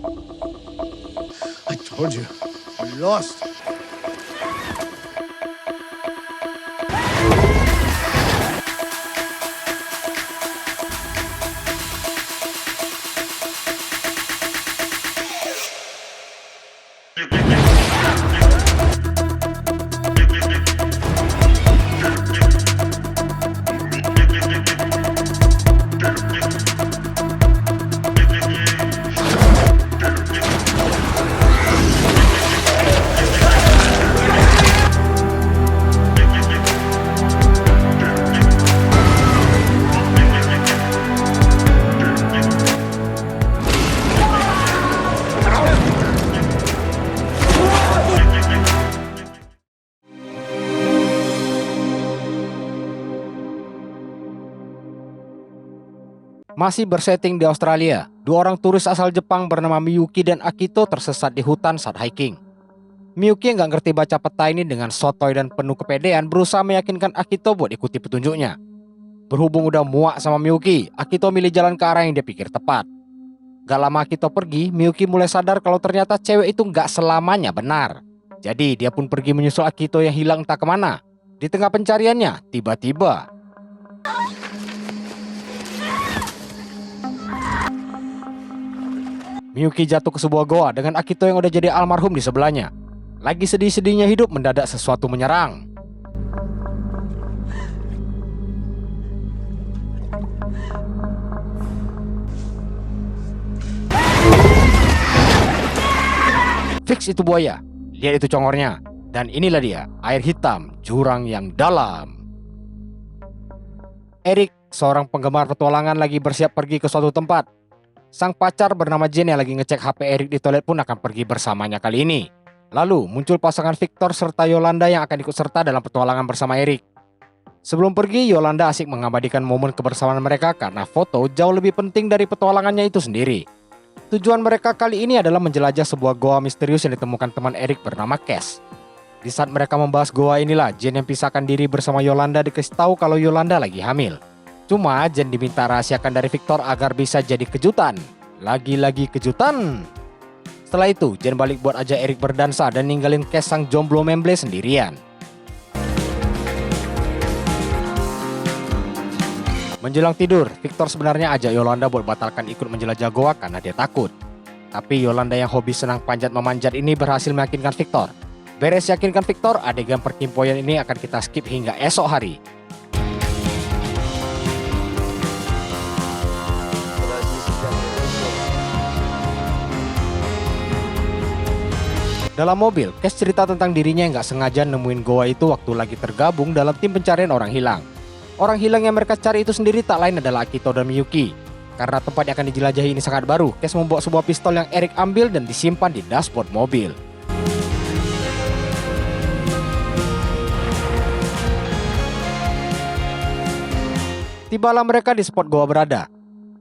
I told you, we lost. Masih bersetting di Australia, dua orang turis asal Jepang bernama Miyuki dan Akito tersesat di hutan saat hiking. Miyuki yang gak ngerti baca peta ini dengan sotoy dan penuh kepedean berusaha meyakinkan Akito buat ikuti petunjuknya. Berhubung udah muak sama Miyuki, Akito milih jalan ke arah yang dia pikir tepat. Gak lama Akito pergi, Miyuki mulai sadar kalau ternyata cewek itu gak selamanya benar. Jadi dia pun pergi menyusul Akito yang hilang entah kemana. Di tengah pencariannya, tiba-tiba Miyuki jatuh ke sebuah goa dengan Akito yang udah jadi almarhum di sebelahnya. Lagi sedih-sedihnya hidup, mendadak sesuatu menyerang. Fix itu buaya. Lihat itu congornya. Dan inilah dia, air hitam, jurang yang dalam. Eric, seorang penggemar petualangan, lagi bersiap pergi ke suatu tempat. Sang pacar bernama Jen yang lagi ngecek HP Eric di toilet pun akan pergi bersamanya kali ini. Lalu muncul pasangan Victor serta Yolanda yang akan ikut serta dalam petualangan bersama Eric. Sebelum pergi, Yolanda asik mengabadikan momen kebersamaan mereka karena foto jauh lebih penting dari petualangannya itu sendiri. Tujuan mereka kali ini adalah menjelajah sebuah goa misterius yang ditemukan teman Eric bernama Cass. Di saat mereka membahas goa inilah, Jen yang pisahkan diri bersama Yolanda dikasih tahu kalau Yolanda lagi hamil. Cuma Jen diminta rahasiakan dari Victor agar bisa jadi kejutan. Lagi-lagi kejutan. Setelah itu, Jen balik buat ajak Eric berdansa dan ninggalin Cass sang jomblo memble sendirian. Menjelang tidur, Victor sebenarnya ajak Yolanda buat batalkan ikut menjelajah goa karena dia takut. Tapi Yolanda yang hobi senang panjat memanjat ini berhasil meyakinkan Victor. Beres yakinkan Victor, adegan perkimpoian ini akan kita skip hingga esok hari. Dalam mobil, Cass cerita tentang dirinya yang gak sengaja nemuin goa itu waktu lagi tergabung dalam tim pencarian orang hilang. Orang hilang yang mereka cari itu sendiri tak lain adalah Akito dan Miyuki. Karena tempat yang akan dijelajahi ini sangat baru, Cass membawa sebuah pistol yang Eric ambil dan disimpan di dashboard mobil. Tibalah mereka di spot goa berada.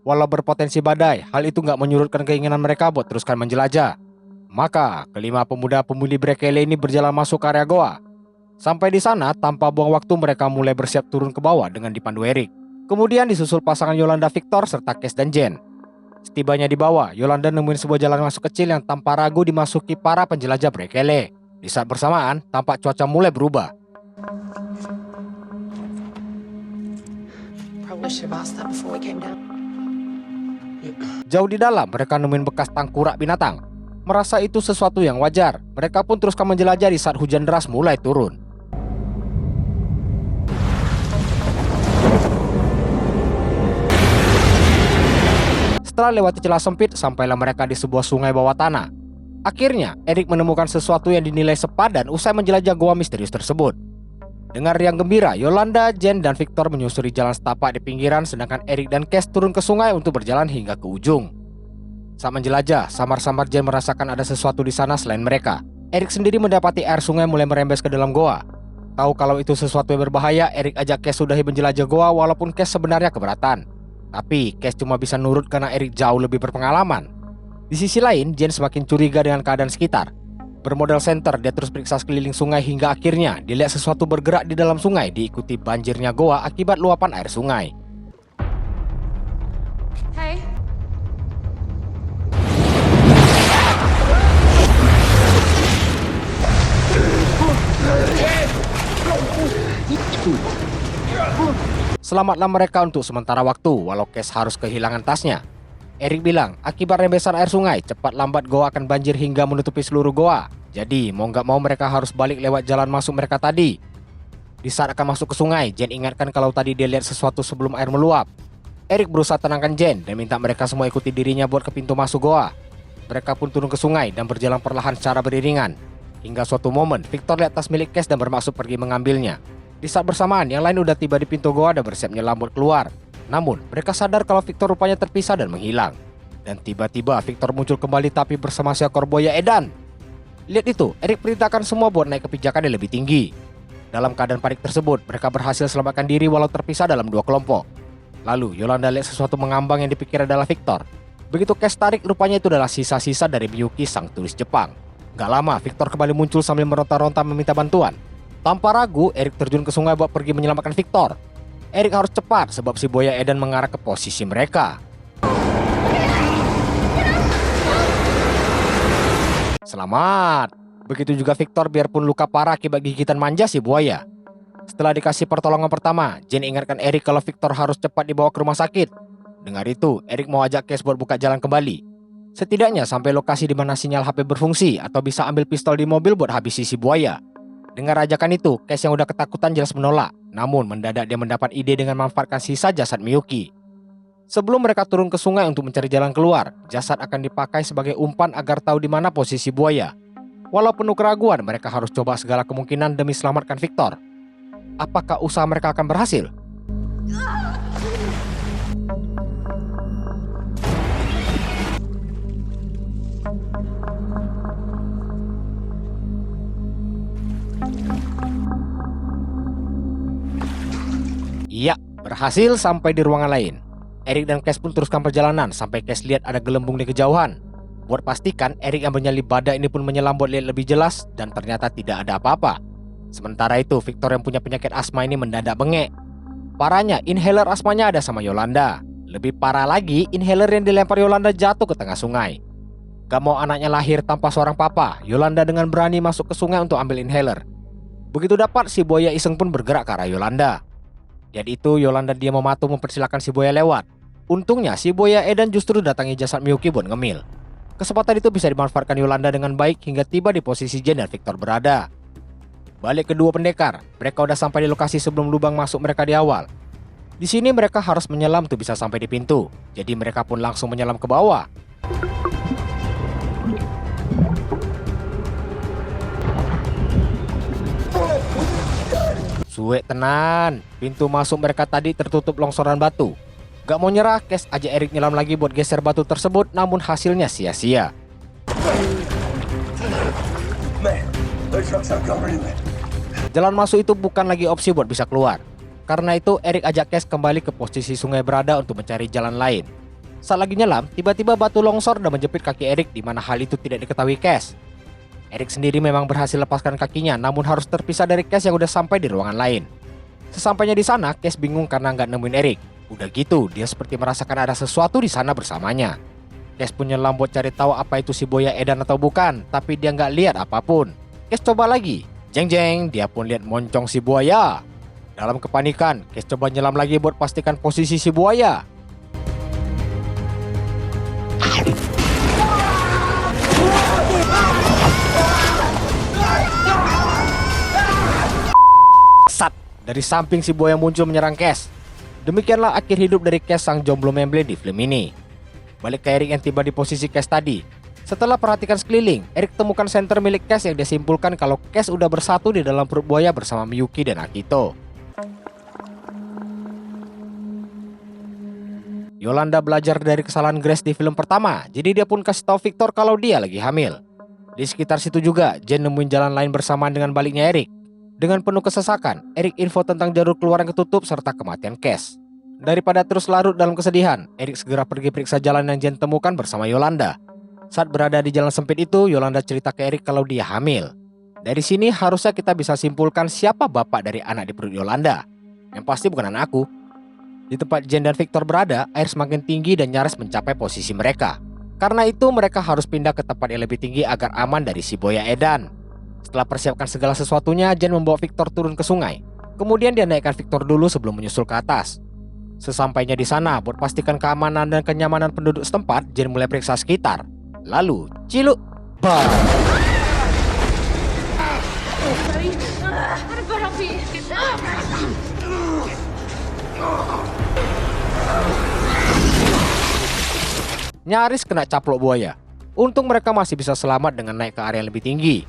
Walau berpotensi badai, hal itu gak menyurutkan keinginan mereka buat teruskan menjelajah. Maka, kelima pemuda pemuli Brekele ini berjalan masuk ke area goa. Sampai di sana, tanpa buang waktu mereka mulai bersiap turun ke bawah dengan dipandu Eric. Kemudian disusul pasangan Yolanda Victor serta Cass dan Jen. Setibanya di bawah, Yolanda nemuin sebuah jalan masuk kecil yang tanpa ragu dimasuki para penjelajah Brekele. Di saat bersamaan, tampak cuaca mulai berubah. Jauh di dalam, mereka nemuin bekas tangkurak binatang. Merasa itu sesuatu yang wajar, mereka pun teruskan menjelajah di saat hujan deras mulai turun. Setelah lewati celah sempit, sampailah mereka di sebuah sungai bawah tanah. Akhirnya, Eric menemukan sesuatu yang dinilai sepadan usai menjelajah goa misterius tersebut. Dengan riang gembira, Yolanda, Jen, dan Victor menyusuri jalan setapak di pinggiran, sedangkan Eric dan Cass turun ke sungai untuk berjalan hingga ke ujung. Saat menjelajah, samar-samar Jen merasakan ada sesuatu di sana selain mereka. Eric sendiri mendapati air sungai mulai merembes ke dalam goa. Tahu kalau itu sesuatu yang berbahaya, Eric ajak Cass sudahi menjelajah goa walaupun Cass sebenarnya keberatan. Tapi Cass cuma bisa nurut karena Eric jauh lebih berpengalaman. Di sisi lain, Jen semakin curiga dengan keadaan sekitar. Bermodal senter, dia terus periksa sekeliling sungai hingga akhirnya dilihat sesuatu bergerak di dalam sungai diikuti banjirnya goa akibat luapan air sungai. Hey. Selamatlah mereka untuk sementara waktu walau Cash harus kehilangan tasnya. Eric bilang akibat rembesan air sungai, cepat lambat goa akan banjir hingga menutupi seluruh goa. Jadi mau gak mau mereka harus balik lewat jalan masuk mereka tadi. Di saat akan masuk ke sungai, Jen ingatkan kalau tadi dia lihat sesuatu sebelum air meluap. Eric berusaha tenangkan Jen dan minta mereka semua ikuti dirinya buat ke pintu masuk goa. Mereka pun turun ke sungai dan berjalan perlahan secara beriringan. Hingga suatu momen, Victor lihat tas milik Cash dan bermaksud pergi mengambilnya. Di saat bersamaan, yang lain udah tiba di pintu goa dan bersiap nyelam buat keluar. Namun, mereka sadar kalau Victor rupanya terpisah dan menghilang. Dan tiba-tiba Victor muncul kembali tapi bersama seekor buaya edan. Lihat itu, Eric perintahkan semua buat naik ke pijakan yang lebih tinggi. Dalam keadaan panik tersebut, mereka berhasil selamatkan diri walau terpisah dalam dua kelompok. Lalu, Yolanda lihat sesuatu mengambang yang dipikir adalah Victor. Begitu Cash tarik, rupanya itu adalah sisa-sisa dari Miyuki, sang turis Jepang. Gak lama, Victor kembali muncul sambil meronta-ronta meminta bantuan. Tanpa ragu, Eric terjun ke sungai buat pergi menyelamatkan Victor. Eric harus cepat sebab si buaya edan mengarah ke posisi mereka. Selamat. Begitu juga Victor biarpun luka parah akibat gigitan manja si buaya. Setelah dikasih pertolongan pertama, Jen ingatkan Eric kalau Victor harus cepat dibawa ke rumah sakit. Dengar itu, Eric mau ajak Cash buat buka jalan kembali. Setidaknya sampai lokasi di mana sinyal HP berfungsi atau bisa ambil pistol di mobil buat habisi si buaya. Dengar ajakan itu, Cash yang udah ketakutan jelas menolak. Namun mendadak dia mendapat ide dengan memanfaatkan sisa jasad Miyuki. Sebelum mereka turun ke sungai untuk mencari jalan keluar, jasad akan dipakai sebagai umpan agar tahu di mana posisi buaya. Walau penuh keraguan, mereka harus coba segala kemungkinan demi selamatkan Victor. Apakah usaha mereka akan berhasil? Iya, berhasil sampai di ruangan lain. Eric dan Cash pun teruskan perjalanan sampai Cash lihat ada gelembung di kejauhan. Buat pastikan, Eric yang bernyali badak ini pun menyelam buat lihat lebih jelas dan ternyata tidak ada apa-apa. Sementara itu, Victor yang punya penyakit asma ini mendadak bengek. Parahnya, inhaler asmanya ada sama Yolanda. Lebih parah lagi, inhaler yang dilempar Yolanda jatuh ke tengah sungai. Gak mau anaknya lahir tanpa seorang papa, Yolanda dengan berani masuk ke sungai untuk ambil inhaler. Begitu dapat, si buaya iseng pun bergerak ke arah Yolanda. Jadi itu Yolanda dia mematuh mempersilahkan si buaya lewat. Untungnya si buaya edan justru datangi jasad Miyuki buat ngemil. Kesempatan itu bisa dimanfaatkan Yolanda dengan baik hingga tiba di posisi Jen dan Victor berada. Balik kedua pendekar, mereka udah sampai di lokasi sebelum lubang masuk mereka di awal. Di sini mereka harus menyelam untuk bisa sampai di pintu. Jadi mereka pun langsung menyelam ke bawah. Suwe tenan, pintu masuk mereka tadi tertutup longsoran batu. Gak mau nyerah, Cash ajak Eric nyelam lagi buat geser batu tersebut, namun hasilnya sia-sia. Jalan masuk itu bukan lagi opsi buat bisa keluar. Karena itu Eric ajak Cash kembali ke posisi sungai berada untuk mencari jalan lain. Saat lagi nyelam, tiba-tiba batu longsor dan menjepit kaki Eric di mana hal itu tidak diketahui Cash. Eric sendiri memang berhasil lepaskan kakinya, namun harus terpisah dari Cash yang udah sampai di ruangan lain. Sesampainya di sana, Cash bingung karena nggak nemuin Eric. Udah gitu, dia seperti merasakan ada sesuatu di sana bersamanya. Cash pun nyelam buat cari tahu apa itu si buaya edan atau bukan, tapi dia nggak lihat apapun. Cash coba lagi, jeng-jeng, dia pun lihat moncong si buaya. Dalam kepanikan, Cash coba nyelam lagi buat pastikan posisi si buaya. Dari samping si buaya muncul menyerang Cash. Demikianlah akhir hidup dari Cash, sang jomblo memble di film ini. Balik ke Eric yang tiba di posisi Cash tadi. Setelah perhatikan sekeliling, Eric temukan senter milik Cash yang disimpulkan kalau Cash udah bersatu di dalam perut buaya bersama Miyuki dan Akito. Yolanda belajar dari kesalahan Grace di film pertama, jadi dia pun kasih tahu Victor kalau dia lagi hamil. Di sekitar situ juga, Jen nemuin jalan lain bersamaan dengan baliknya Eric. Dengan penuh kesesakan, Eric info tentang jalur keluar yang ketutup serta kematian Cash. Daripada terus larut dalam kesedihan, Eric segera pergi periksa jalan yang Jen temukan bersama Yolanda. Saat berada di jalan sempit itu, Yolanda cerita ke Eric kalau dia hamil. Dari sini harusnya kita bisa simpulkan siapa bapak dari anak di perut Yolanda. Yang pasti bukan anakku. Di tempat Jen dan Victor berada, air semakin tinggi dan nyaris mencapai posisi mereka. Karena itu mereka harus pindah ke tempat yang lebih tinggi agar aman dari si buaya edan. Setelah persiapkan segala sesuatunya, Jen membawa Victor turun ke sungai. Kemudian dia naikkan Victor dulu sebelum menyusul ke atas. Sesampainya di sana, buat pastikan keamanan dan kenyamanan penduduk setempat, Jen mulai periksa sekitar. Lalu, ciluk, bar. Nyaris kena caplok buaya. Untung mereka masih bisa selamat dengan naik ke area yang lebih tinggi.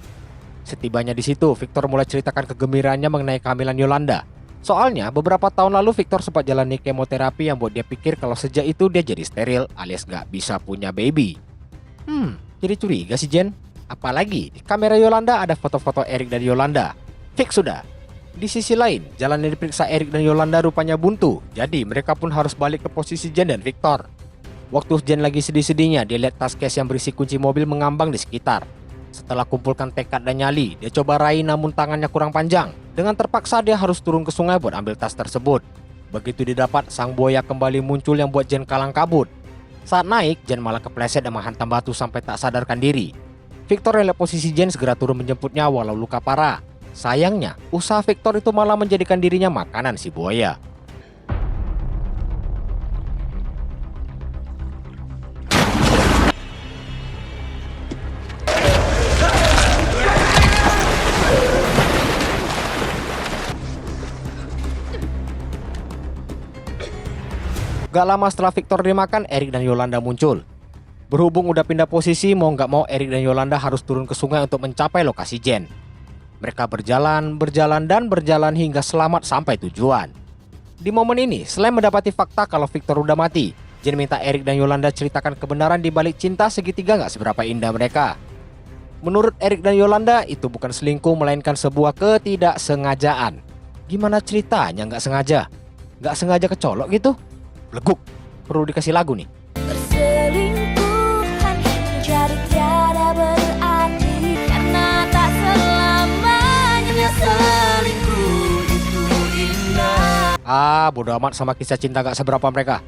Setibanya di situ, Victor mulai ceritakan kegembiraannya mengenai kehamilan Yolanda. Soalnya, beberapa tahun lalu Victor sempat jalani kemoterapi yang buat dia pikir kalau sejak itu dia jadi steril alias gak bisa punya baby. Jadi curiga sih Jen. Apalagi di kamera Yolanda ada foto-foto Eric dan Yolanda. Fix sudah. Di sisi lain, jalan yang diperiksa Eric dan Yolanda rupanya buntu. Jadi mereka pun harus balik ke posisi Jen dan Victor. Waktu Jen lagi sedih-sedihnya, dia lihat tas case yang berisi kunci mobil mengambang di sekitar. Setelah kumpulkan tekad dan nyali, dia coba raih namun tangannya kurang panjang. Dengan terpaksa dia harus turun ke sungai buat ambil tas tersebut. Begitu didapat, sang buaya kembali muncul yang buat Jen kalang kabut. Saat naik, Jen malah kepleset dan menghantam batu sampai tak sadarkan diri. Victor yang lihat posisi Jen segera turun menjemputnya walau luka parah. Sayangnya, usaha Victor itu malah menjadikan dirinya makanan si buaya. Gak lama setelah Victor dimakan, Eric dan Yolanda muncul. Berhubung udah pindah posisi, mau gak mau Eric dan Yolanda harus turun ke sungai untuk mencapai lokasi Jen. Mereka berjalan hingga selamat sampai tujuan. Di momen ini, selain mendapati fakta kalau Victor udah mati, Jen minta Eric dan Yolanda ceritakan kebenaran di balik cinta segitiga gak seberapa indah mereka. Menurut Eric dan Yolanda, itu bukan selingkuh melainkan sebuah ketidaksengajaan. Gimana ceritanya gak sengaja? Gak sengaja kecolok gitu? Leguk, perlu dikasih lagu nih. Perselingkuhan menjadi tiada berarti karena tak selamanya selingkuh itu indah. Bodo amat sama kisah cinta gak seberapa mereka.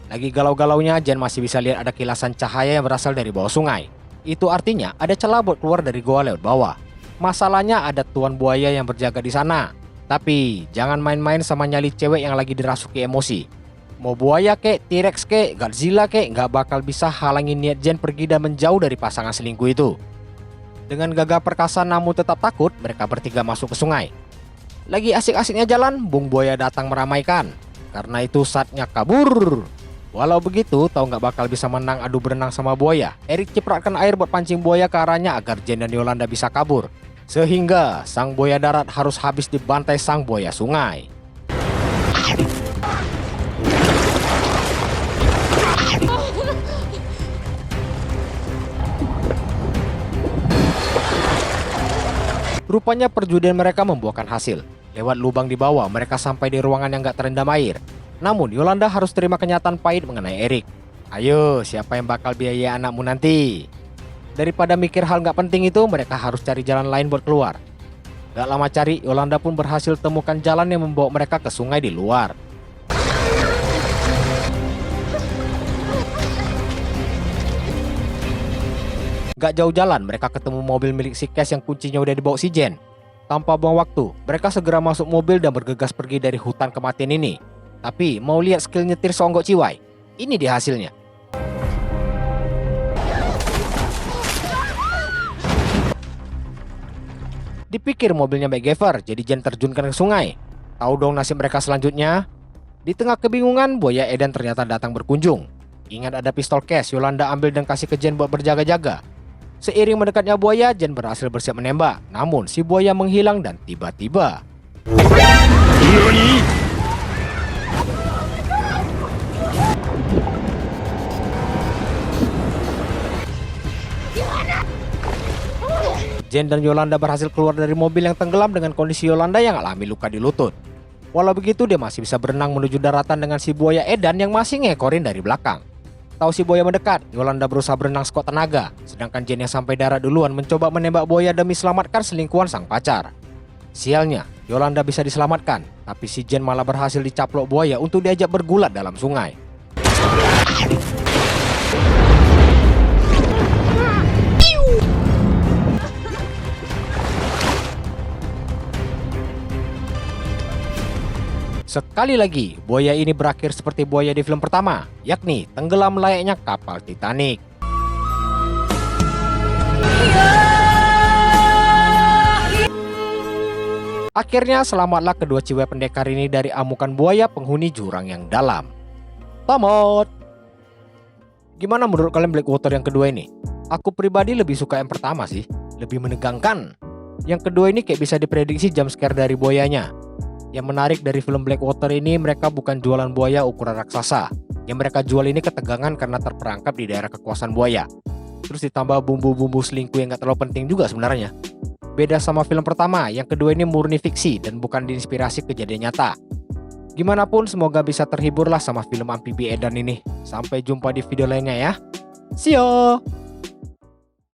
Lagi galau-galaunya, Jen masih bisa lihat ada kilasan cahaya yang berasal dari bawah sungai. Itu artinya ada celah buat keluar dari goa lewat bawah. Masalahnya ada tuan buaya yang berjaga di sana. Tapi jangan main-main sama nyali cewek yang lagi dirasuki emosi. Mau buaya kek, T-Rex kek, Godzilla kek, gak bakal bisa halangin niat Jen pergi dan menjauh dari pasangan selingkuh itu. Dengan gagah perkasa namun tetap takut, mereka bertiga masuk ke sungai. Lagi asik-asiknya jalan, Bung Buaya datang meramaikan. Karena itu saatnya kabur. Walau begitu, tahu gak bakal bisa menang adu berenang sama buaya. Eric cipratkan air buat pancing buaya ke arahnya agar Jen dan Yolanda bisa kabur. Sehingga sang buaya darat harus habis dibantai sang buaya sungai. Rupanya perjudian mereka membuahkan hasil. Lewat lubang di bawah, mereka sampai di ruangan yang gak terendam air. Namun, Yolanda harus terima kenyataan pahit mengenai Eric. Ayo, siapa yang bakal biaya anakmu nanti? Daripada mikir hal gak penting itu, mereka harus cari jalan lain buat keluar. Gak lama cari, Yolanda pun berhasil temukan jalan yang membawa mereka ke sungai di luar. Gak jauh jalan, mereka ketemu mobil milik si Cash yang kuncinya udah dibawa si Jen. Tanpa buang waktu, mereka segera masuk mobil dan bergegas pergi dari hutan kematian ini. Tapi mau lihat skill nyetir songgok ciwai? Ini dia hasilnya. Dipikir mobilnya MacGyver, jadi Jen terjunkan ke sungai. Tahu dong nasib mereka selanjutnya? Di tengah kebingungan, buaya Eden ternyata datang berkunjung. Ingat ada pistol Cash, Yolanda ambil dan kasih ke Jen buat berjaga-jaga. Seiring mendekatnya buaya, Jen berhasil bersiap menembak. Namun si buaya menghilang dan tiba-tiba Jen dan Yolanda berhasil keluar dari mobil yang tenggelam dengan kondisi Yolanda yang alami luka di lutut. Walau begitu, dia masih bisa berenang menuju daratan dengan si buaya Edan yang masih ngekorin dari belakang. Tahu si buaya mendekat, Yolanda berusaha berenang sekuat tenaga, sedangkan Jen yang sampai darat duluan mencoba menembak buaya demi selamatkan selingkuhan sang pacar. Sialnya, Yolanda bisa diselamatkan, tapi si Jen malah berhasil dicaplok buaya untuk diajak bergulat dalam sungai. Sekali lagi, buaya ini berakhir seperti buaya di film pertama, yakni tenggelam layaknya kapal Titanic. Akhirnya selamatlah kedua cewek pendekar ini dari amukan buaya penghuni jurang yang dalam. Tamat. Gimana menurut kalian Blackwater yang kedua ini? Aku pribadi lebih suka yang pertama sih, lebih menegangkan. Yang kedua ini kayak bisa diprediksi jump scare dari buayanya. Yang menarik dari film Blackwater ini, mereka bukan jualan buaya ukuran raksasa. Yang mereka jual ini ketegangan karena terperangkap di daerah kekuasaan buaya. Terus ditambah bumbu-bumbu selingkuh yang gak terlalu penting juga sebenarnya. Beda sama film pertama, yang kedua ini murni fiksi dan bukan diinspirasi kejadian nyata. Gimana pun semoga bisa terhiburlah sama film amfibi edan ini. Sampai jumpa di video lainnya ya. See ya!